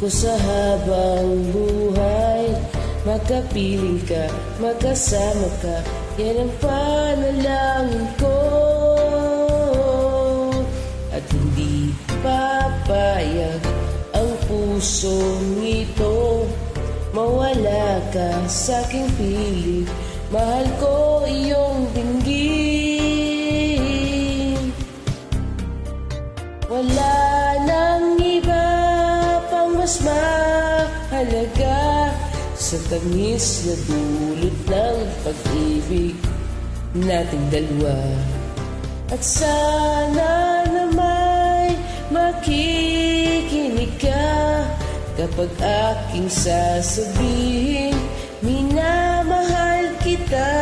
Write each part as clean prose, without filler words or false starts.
ko sa habang buhay. Makapiling ka, magkasama ka, yan ang panalangin ko. At hindi papayag ang pusong ito mawala ka sa'king piling. Mahal ko iyong dinggin. Wala nang iba pang mas mahalaga sa tamis na dulot ng pag-ibig nating dalawa. At sana na may makikinig ka kapag aking sasabihin, minamahal kita.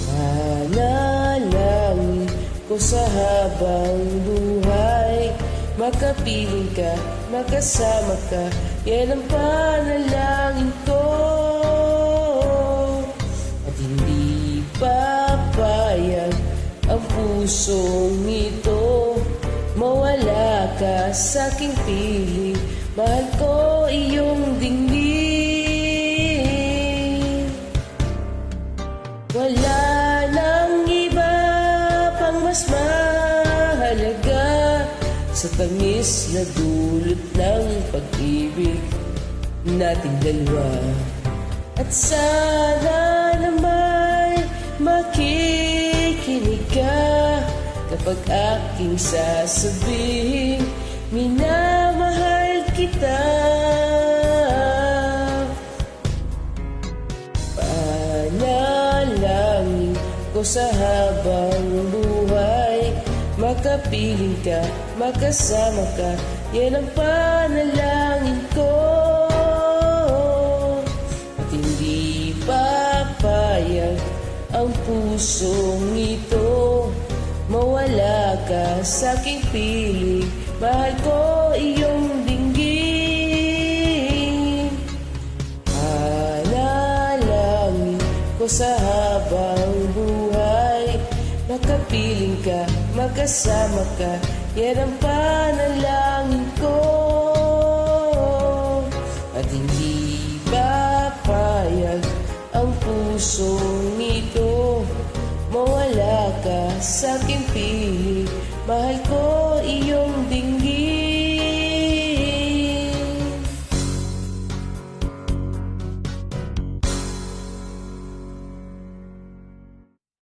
Panalangin ko sa habang buhay, makapiling ka, makasama ka, yan ang panalangin ko. At hindi papayag ang pusong ito mawala ka sa'king piling. Mahal ko iyong dinggin. Wala nang iba pang mas mahalaga sa tamis na dulot ng pag-ibig nating dalawa. At sana na may makikinig ka kapag aking sasabihin, minamahal kita. Panalangin ko sa habang buhay, makapiling ka, makasama ka, yan ang panalangin ko. At hindi papayag ang pusong ito mawala ka sa'king piling. Mahal ko iyong dinggin. Panalangin ko sa habang buhay, makapiling ka, magkasama ka, yan ang panalangin ko. At hindi papayag ang pusong ito mawala ka sa'king piling. Mahal ko iyong dinggin.